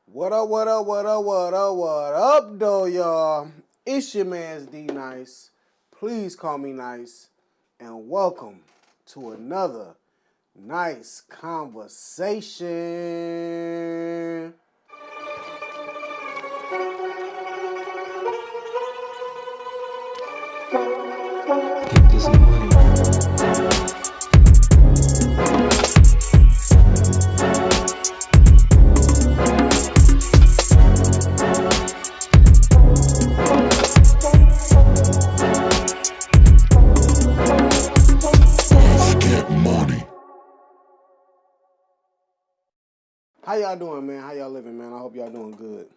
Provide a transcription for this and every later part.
What up, what up, what up, what up, what up, though, y'all? It's your man's D Nice. Please call me Nice. And welcome to another nice conversation. Get this money. How y'all doing, man? How y'all living, man? I hope y'all doing good.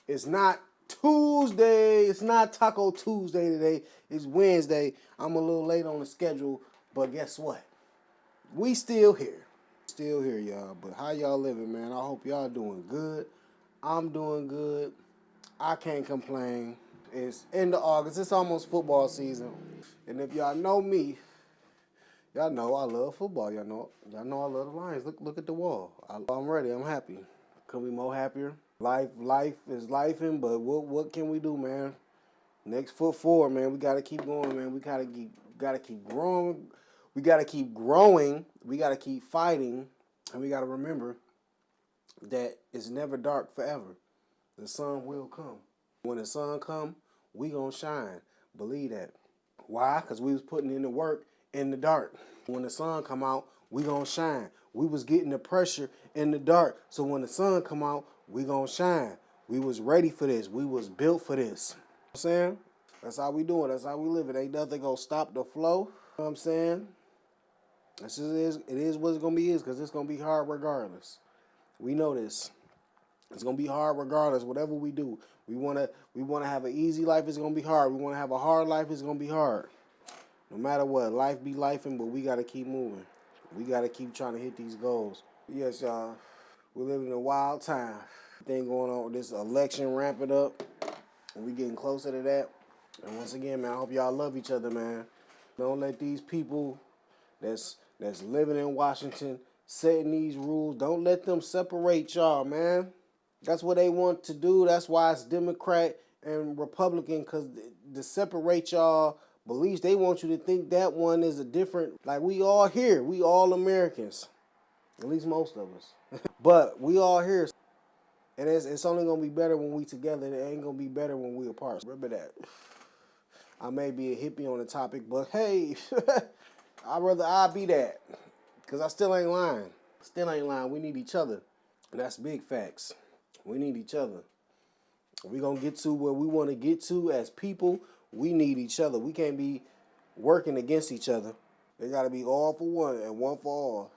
It's not Tuesday. It's not Taco Tuesday today. It's Wednesday. I'm a little late on the schedule, but guess what? We still here. Still here, y'all. But how y'all living, man? I hope y'all doing good. I'm doing good. I can't complain. It's end of August. It's almost football season. And if y'all know me, y'all know I love football. Y'all know I love the Lions. Look at the wall. I'm ready. I'm happy. Couldn't be more happier. Life is lifing, but what can we do, man? Next foot forward, man. We gotta keep going, man. We gotta keep growing. We gotta keep growing. We gotta keep fighting, and we gotta remember that it's never dark forever. The sun will come. When the sun come, we gonna shine. Believe that. Why? Because we was putting in the work in the dark. When the sun come out, we gonna shine. We was getting the pressure in the dark. So when the sun come out, we gonna shine. We was ready for this. We was built for this. You know what I'm saying? That's how we do it. That's how we live it. Ain't nothing gonna stop the flow. You know what I'm saying? It is what it's gonna be because it's gonna be hard regardless. We know this. It's gonna be hard regardless. Whatever we do, we wanna have an easy life. It's gonna be hard. We wanna have a hard life. It's gonna be hard. No matter what, life be lifing, but we gotta keep moving. We gotta keep trying to hit these goals. Yes, y'all. We're living in a wild time. Thing going on with this election ramping up, and we getting closer to that. And once again, man, I hope y'all love each other, man. Don't let these people that's living in Washington setting these rules. Don't let them separate y'all, man. That's what they want to do. That's why it's Democrat and Republican, because to separate y'all beliefs, they want you to think that one is a different, like we all here. We all Americans. At least most of us. But we all here. And it's only going to be better when we together. It ain't going to be better when we apart. Remember that. I may be a hippie on the topic, but hey, I'd be that. Because I still ain't lying. Still ain't lying. We need each other. That's big facts. We need each other. If we're going to get to where we want to get to as people, we need each other. We can't be working against each other. They got to be all for one and one for all.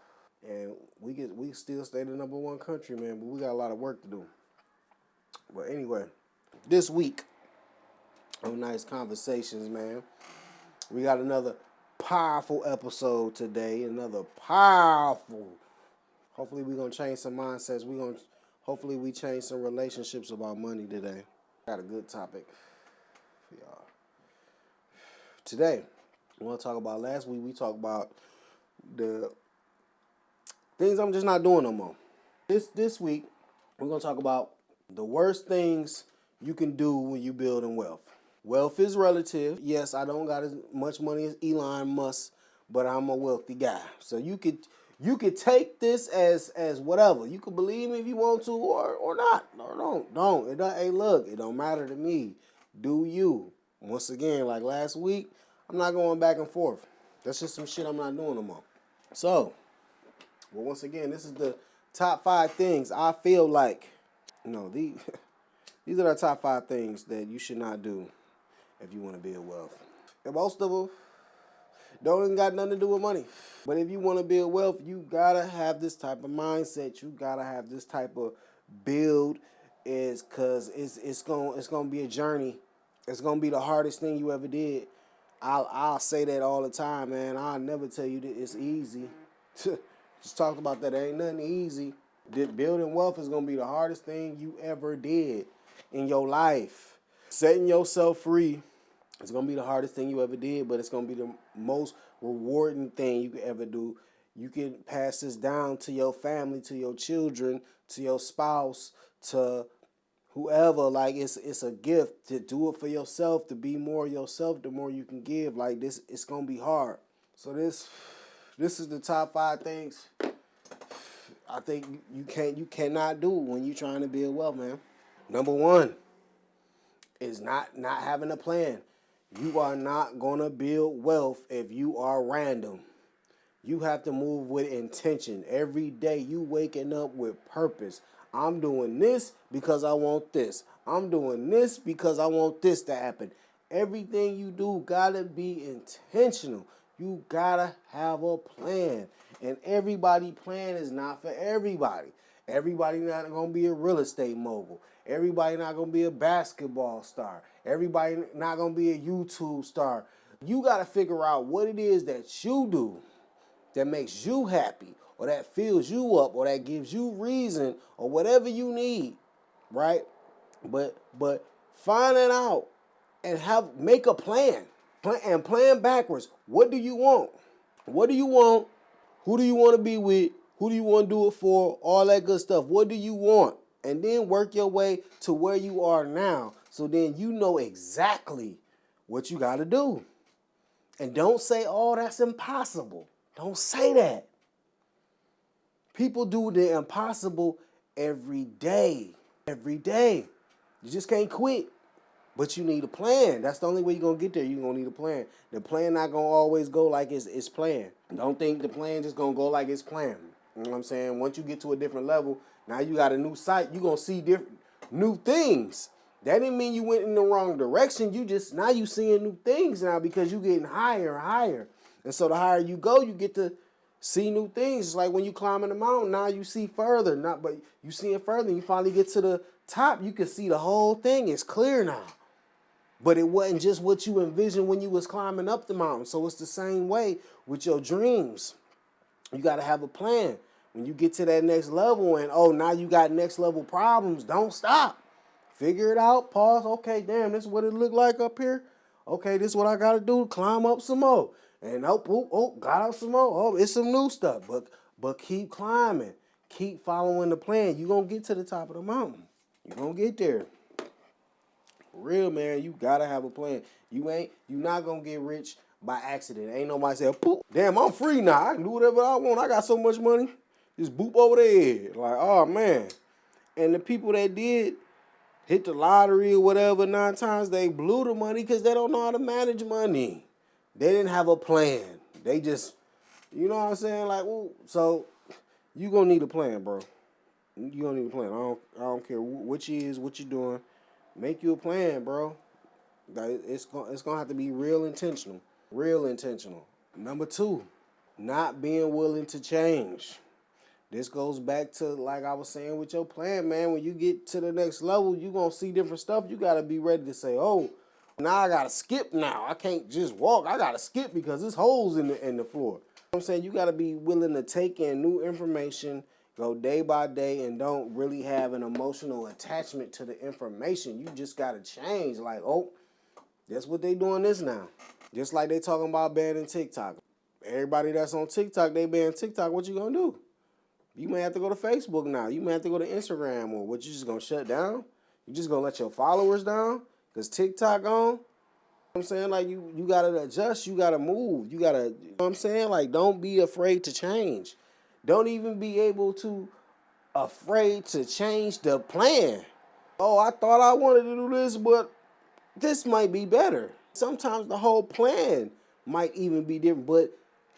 And we still stay the number one country, man, but we got a lot of work to do. But anyway, this week on Nice Conversations, man, we got another powerful episode today. Another powerful. Hopefully we're going to change some mindsets. Hopefully we change some relationships about money today. Got a good topic for y'all. Today, we want to talk about, last week we talked about the things I'm just not doing no more. This week, we're going to talk about the worst things you can do when you building wealth. Wealth is relative. Yes, I don't got as much money as Elon Musk, but I'm a wealthy guy. So you could take this as whatever. You could believe me if you want to or not. Or don't. Hey, look, it don't matter to me. Do you. Once again, like last week, I'm not going back and forth. That's just some shit I'm not doing no more. So, well, once again, this is the top 5 things I feel like, these are the top 5 things that you should not do if you want to build wealth. And most of them don't even got nothing to do with money. But if you want to build wealth, you got to have this type of mindset. You got to have this type of build, is because it's going to be a journey. It's going to be the hardest thing you ever did. I'll say that all the time, man. I'll never tell you that it's easy. Just talked about that. There ain't nothing easy. Building wealth is going to be the hardest thing you ever did in your life. Setting yourself free is going to be the hardest thing you ever did, but it's going to be the most rewarding thing you could ever do. You can pass this down to your family, to your children, to your spouse, to whoever. Like it's a gift to do it for yourself, to be more yourself. The more you can give, like this, it's gonna be hard. So this is the top 5 things I think you cannot do when you're trying to build wealth, man. Number 1 is not having a plan. You are not gonna build wealth if you are random. You have to move with intention. Every day you waking up with purpose. I'm doing this because I want this. I'm doing this because I want this to happen. Everything you do gotta be intentional. You gotta have a plan. And everybody's plan is not for everybody. Everybody not gonna be a real estate mogul. Everybody not gonna be a basketball star. Everybody not gonna be a YouTube star. You gotta figure out what it is that you do that makes you happy, or that fills you up, or that gives you reason, or whatever you need, right? But find it out and make a plan. Plan backwards. What do you want? What do you want? Who do you want to be with? Who do you want to do it for? All that good stuff. What do you want? And then work your way to where you are now, so then you know exactly what you got to do. And don't say, oh, that's impossible. Don't say that. People do the impossible every day. Every day. You just can't quit. But you need a plan. That's the only way you're going to get there. You're going to need a plan. The plan not going to always go like it's planned. Don't think the plan just going to go like it's planned. You know what I'm saying? Once you get to a different level, now you got a new sight. You're going to see different new things. That didn't mean you went in the wrong direction. Now you seeing new things now because you're getting higher and higher. And so the higher you go, you get to see new things. It's like when you climbing the mountain, now you see further. But you seeing further, and you finally get to the top, you can see the whole thing. It's clear now. But it wasn't just what you envisioned when you was climbing up the mountain. So it's the same way with your dreams. You got to have a plan. When you get to that next level and, now you got next level problems, don't stop. Figure it out, pause. Okay, damn, this is what it look like up here. Okay, this is what I got to do, climb up some more. And got up some more. Oh, it's some new stuff. But keep climbing. Keep following the plan. You're going to get to the top of the mountain. You're going to get there. For real, man, you got to have a plan. You're not going to get rich by accident. Ain't nobody say, poop, damn, I'm free now. I can do whatever I want. I got so much money. Just boop over their head. Like, oh, man. And the people that did hit the lottery or whatever 9 times, they blew the money because they don't know how to manage money. They didn't have a plan. They just, you know what I'm saying? Like, so you going to need a plan, bro. You going to need a plan. I don't care what you is, what you doing. Make you a plan, bro. It's going to have to be real intentional. Real intentional. Number 2, not being willing to change. This goes back to, like I was saying with your plan, man. When you get to the next level, you're going to see different stuff. You got to be ready to say, now I got to skip now. I can't just walk. I got to skip because there's holes in the floor. You know what I'm saying? You got to be willing to take in new information, go day by day, and don't really have an emotional attachment to the information. You just got to change. Like, that's what they doing this now. Just like they talking about banning TikTok. Everybody that's on TikTok, they ban TikTok. What you going to do? You may have to go to Facebook now. You may have to go to Instagram. Or what, you just going to shut down? You just going to let your followers down? Because TikTok on? You know what I'm saying? Like, you got to adjust. You got to move. You got to, you know what I'm saying? Like, don't be afraid to change. Don't even be afraid to change the plan. I thought I wanted to do this, but this might be better. Sometimes the whole plan might even be different, but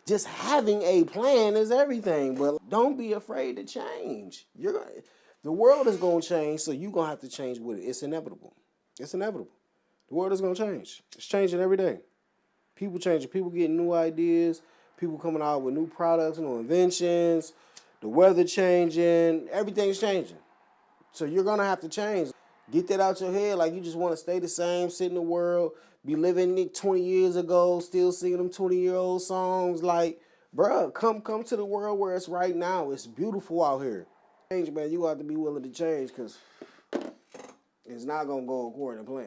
just having a plan is everything. But don't be afraid to change. The world is going to change, so you're going to have to change with it. It's inevitable. It's inevitable. The world is going to change. It's changing every day. People changing. People getting new ideas. People coming out with new products, new inventions. The weather changing. Everything's changing. So you're going to have to change. Get that out your head. Like, you just want to stay the same, sit in the world, be living 20 years ago, still singing them 20-year-old songs. Like, bruh, come to the world where it's right now. It's beautiful out here. Change, man. You have to be willing to change because it's not going to go according to plan.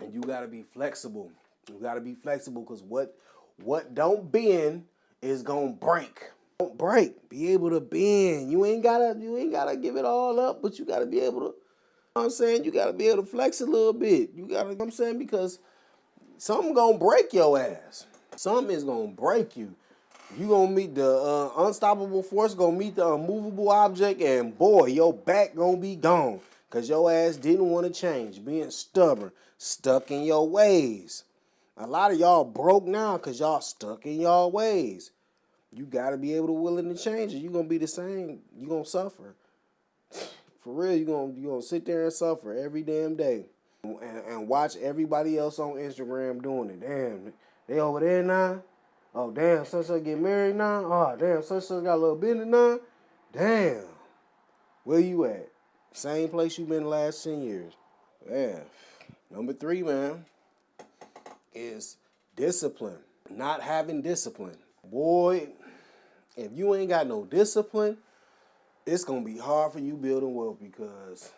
And you got to be flexible. You got to be flexible because what don't bend is going to break. Don't break. Be able to bend. You ain't gotta give it all up, but you gotta be able to, you know what I'm saying? You gotta be able to flex a little bit. You gotta, you know what I'm saying? Because something gonna break your ass. Something is gonna break you. You gonna meet the unstoppable force, gonna meet the unmovable object, and boy, your back gonna be gone. Cause your ass didn't want to change, being stubborn, stuck in your ways. A lot of y'all broke now because y'all stuck in y'all ways. You gotta be able to willing to change it. You gonna be the same. You gonna suffer. For real, you gonna sit there and suffer every damn day. And watch everybody else on Instagram doing it. Damn, they over there now. Oh, damn, such get married now. Oh, damn, such got a little business now. Damn, where you at? Same place you been the last 10 years. Yeah. Number 3, man, is discipline. Not having discipline. Boy, if you ain't got no discipline, it's going to be hard for you building wealth because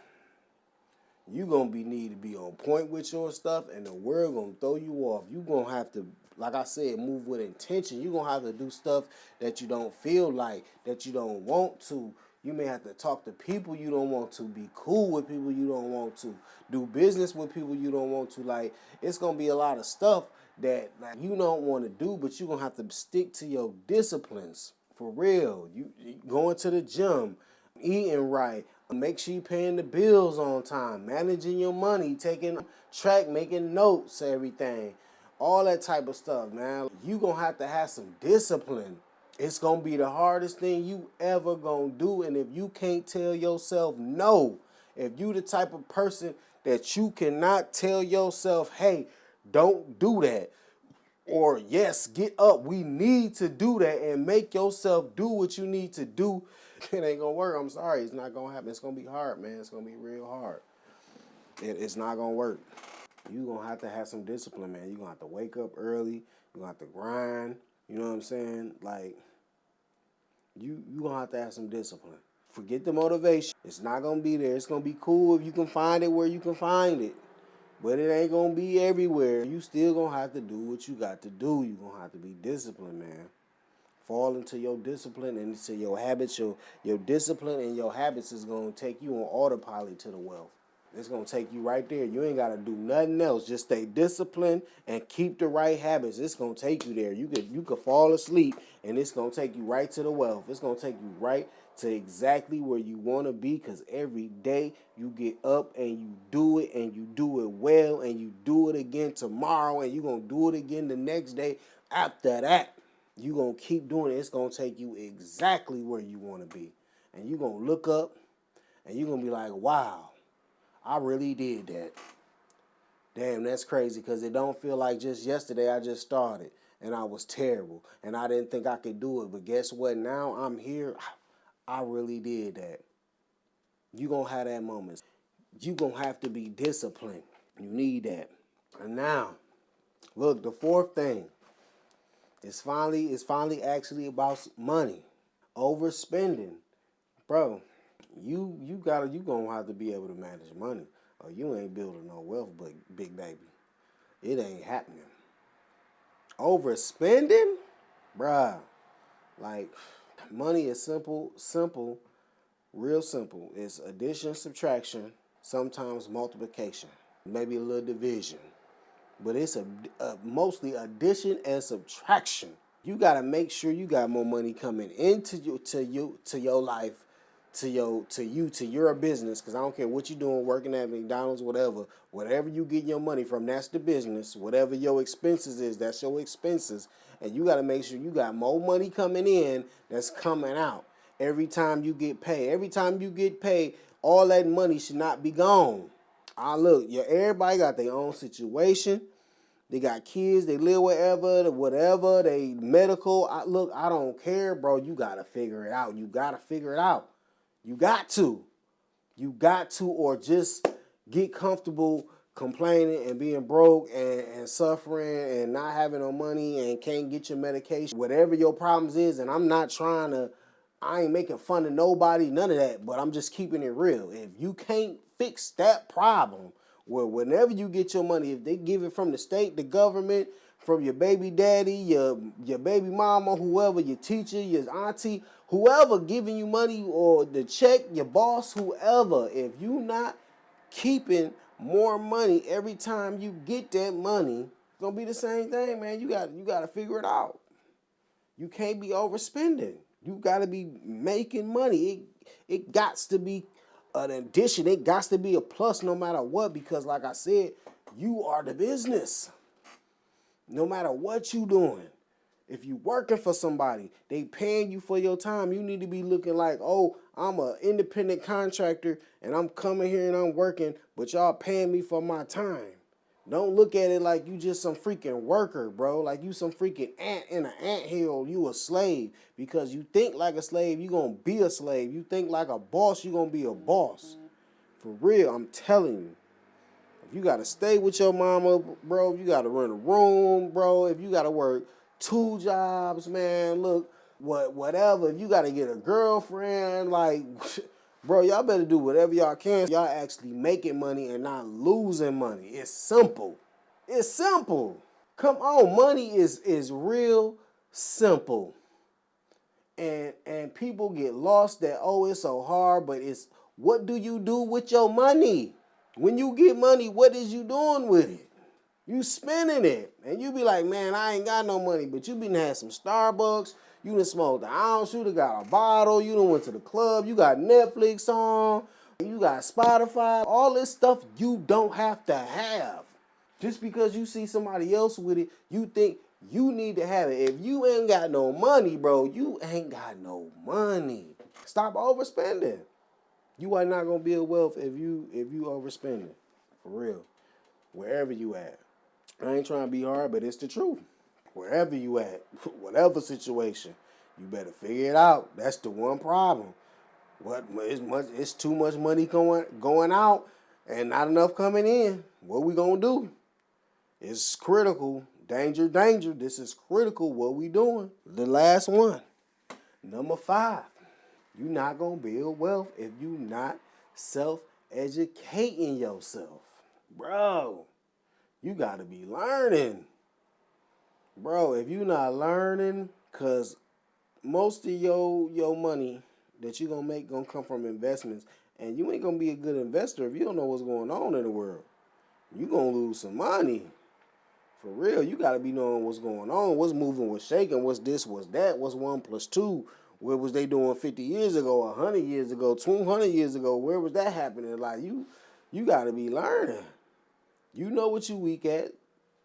you going to need to be on point with your stuff and the world going to throw you off. You going to have to, like I said, move with intention. You going to have to do stuff that you don't feel like, that you don't want to. You may have to talk to people you don't want to, be cool with people you don't want to, do business with people you don't want to. Like, it's going to be a lot of stuff that like, you don't want to do, but you're going to have to stick to your disciplines. For real. You going to the gym, eating right, make sure you paying the bills on time, managing your money, taking track, making notes, everything. All that type of stuff, man. You going to have some discipline. It's going to be the hardest thing you ever going to do. And if you can't tell yourself no, if you the type of person that you cannot tell yourself, hey, don't do that, or yes, get up, we need to do that, and make yourself do what you need to do, it ain't gonna work. I'm sorry, it's not gonna happen. It's gonna be hard, man. It's gonna be real hard. It's not gonna work. You gonna have some discipline, man. You gonna have to wake up early. You gonna have to grind. You know what I'm saying? Like, you gonna have some discipline. Forget the motivation. It's not gonna be there. It's gonna be cool if you can find it where you can find it. But it ain't gonna be everywhere. You still gonna have to do what you got to do. You gonna have to be disciplined, man. Fall into your discipline and into your habits. Your discipline and your habits is gonna take you on autopilot to the wealth. It's gonna take you right there. You ain't gotta do nothing else. Just stay disciplined and keep the right habits. It's gonna take you there. You could fall asleep and it's gonna take you right to the wealth. It's gonna take you right to exactly where you wanna be, because every day you get up and you do it, and you do it well, and you do it again tomorrow, and you're gonna do it again the next day after that. You're gonna keep doing it. It's gonna take you exactly where you wanna be. And you're gonna look up and you're gonna be like, wow, I really did that. Damn, that's crazy, because it don't feel like just yesterday I just started and I was terrible and I didn't think I could do it. But guess what? Now I'm here. I really did that. You going to have that moment. You going to have to be disciplined. You need that. And now, look, the 4th thing is finally actually about money. Overspending. Bro, you gonna have to be able to manage money, or you ain't building no wealth, but big baby, it ain't happening. Overspending, bruh, like, money is simple, real simple. It's addition, subtraction, sometimes multiplication, maybe a little division, but it's a mostly addition and subtraction. You gotta make sure you got more money coming into your life, to your business, because I don't care what you're doing, working at McDonald's, whatever you get your money from, that's the business. Whatever your expenses is, that's your expenses. And you got to make sure you got more money coming in that's coming out every time you get paid. Every time you get paid, all that money should not be gone. Look, everybody got their own situation. They got kids, they live whatever, they medical. I don't care, bro. You got to figure it out. You got to figure it out. You got to, or just get comfortable complaining and being broke and suffering and not having no money and can't get your medication. Whatever your problems is, and I ain't making fun of nobody, none of that, but I'm just keeping it real. If you can't fix that problem, well, whenever you get your money, if they give it from the state, the government, from your baby daddy, your baby mama, whoever, your teacher, your auntie, whoever giving you money or the check, your boss, whoever, if you not keeping more money every time you get that money, it's gonna be the same thing, man. You gotta figure it out. You can't be overspending. You gotta be making money. It gots to be an addition. It gots to be a plus no matter what, because like I said, you are the business. No matter what you doing. If you working for somebody, they paying you for your time, you need to be looking like, oh, I'm an independent contractor and I'm coming here and I'm working, but y'all paying me for my time. Don't look at it like you just some freaking worker, bro. Like you some freaking ant in an anthill. You a slave. Because you think like a slave, you gonna be a slave. You think like a boss, you gonna be a boss. For real, I'm telling you. If you gotta stay with your mama, bro, if you gotta rent a room, bro, if you gotta work 2 jobs, man, look, whatever. If you gotta get a girlfriend, like, bro, y'all better do whatever y'all can. Y'all actually making money and not losing money. It's simple. It's simple. Come on, money is real simple. And people get lost that, oh, it's so hard, but it's what do you do with your money? When you get money, what is you doing with it? You spending it. And you be like, man, I ain't got no money. But you been had some Starbucks. You done smoked an ounce. You done got a bottle. You done went to the club. You got Netflix on. You got Spotify. All this stuff you don't have to have. Just because you see somebody else with it, you think you need to have it. If you ain't got no money, bro, you ain't got no money. Stop overspending. You are not gonna build wealth if you overspending. For real. Wherever you at. I ain't trying to be hard, but it's the truth. Wherever you at, whatever situation, you better figure it out. That's the one problem. It's too much money going out and not enough coming in. What we gonna do? It's critical. Danger, danger. This is critical. What we doing? The last one. Number 5. You're not going to build wealth if you not self-educating yourself. Bro, you got to be learning. Bro, if you're not learning, because most of your money that you're going to make going to come from investments, and you ain't going to be a good investor if you don't know what's going on in the world. You're going to lose some money. For real, you got to be knowing what's going on, what's moving, what's shaking, what's this, what's that, what's 1 + 2. Where was they doing 50 years ago, 100 years ago, 200 years ago? Where was that happening? Like, you got to be learning. You know what you weak at.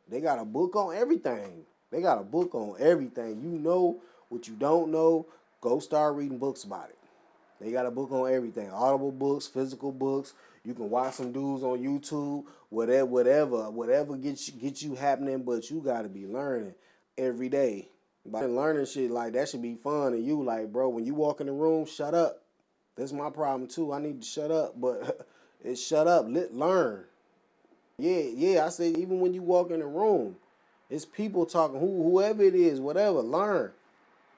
They got a book on everything. They got a book on everything. You know what you don't know, go start reading books about it. They got a book on everything. Audible books, physical books. You can watch some dudes on YouTube, whatever gets you happening, but you got to be learning every day. By learning shit, like, that should be fun. And you, like, bro, when you walk in the room, shut up. That's my problem, too. I need to shut up. But it's shut up. Learn. Yeah, I say even when you walk in the room, it's people talking, whoever it is, whatever, learn.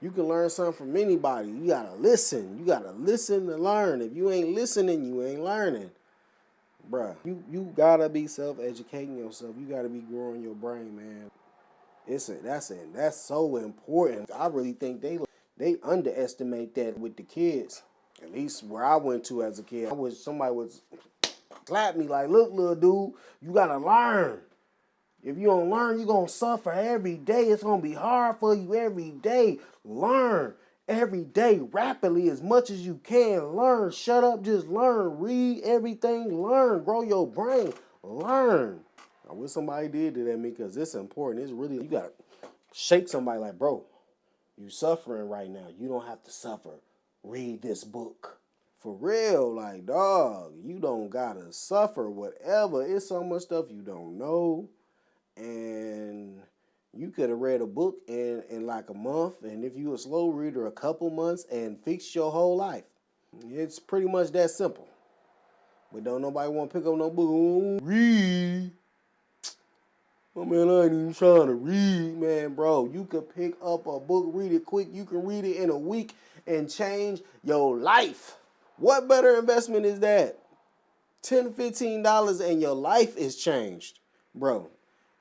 You can learn something from anybody. You got to listen. You got to listen to learn. If you ain't listening, you ain't learning. Bruh, you got to be self-educating yourself. You got to be growing your brain, man. That's so important. I really think they underestimate that with the kids. At least where I went to as a kid, somebody would slap me like, look, little dude, you gotta learn. If you don't learn, you're gonna suffer every day. It's gonna be hard for you every day. Learn every day rapidly as much as you can. Learn. Shut up, just learn. Read everything. Learn. Grow your brain. Learn. I wish somebody did do that to me, because it's important. It's really, you got to shake somebody like, bro, you suffering right now. You don't have to suffer. Read this book. For real, like, dog, you don't got to suffer whatever. It's so much stuff you don't know. And you could have read a book in like a month. And if you a slow reader, a couple months, and fix your whole life. It's pretty much that simple. But don't nobody want to pick up no book. Read. Oh, man, I ain't even trying to read, man, bro. You could pick up a book, read it quick. You can read it in a week and change your life. What better investment is that? $10, $15 and your life is changed, bro.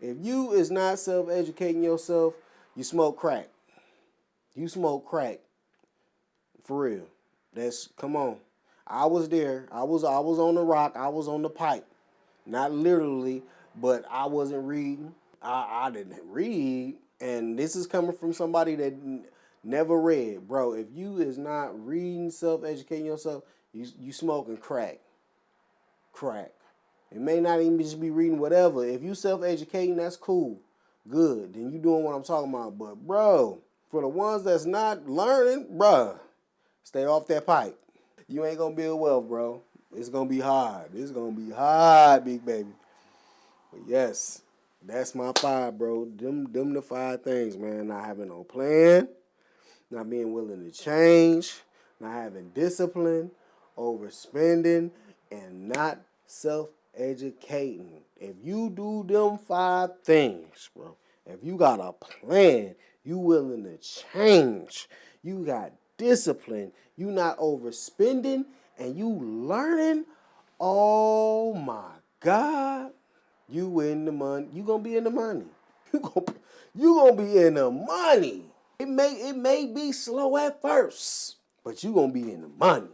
If you is not self-educating yourself, you smoke crack. You smoke crack. For real. Come on. I was there. I was on the rock. I was on the pipe. Not literally, but I wasn't reading. I didn't read. And this is coming from somebody that never read. Bro, if you is not reading, self-educating yourself, you smoking crack. Crack. It may not even just be reading whatever. If you self-educating, that's cool. Good. Then you doing what I'm talking about. But, bro, for the ones that's not learning, bro, stay off that pipe. You ain't going to build wealth, bro. It's going to be hard. It's going to be hard, big baby. But, yes, that's my 5, bro. Them the 5 things, man. Not having no plan, not being willing to change, not having discipline, overspending, and not self-educating. If you do them 5 things, bro, if you got a plan, you willing to change, you got discipline, you not overspending, and you learning, oh my God, you in the money. You gonna be in the money. You gonna be in the money. It may be slow at first, but you gonna be in the money.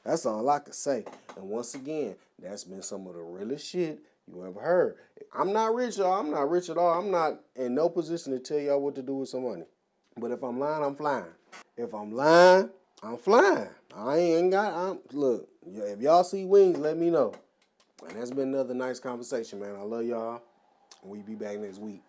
That's all I can say. And once again, that's been some of the realest shit you ever heard. I'm not rich, y'all. I'm not rich at all. I'm not in no position to tell y'all what to do with some money. But if I'm lying, I'm flying. If I'm lying, I'm flying. Look, if y'all see wings, let me know. And that's been another nice conversation, man. I love y'all. And we be back next week.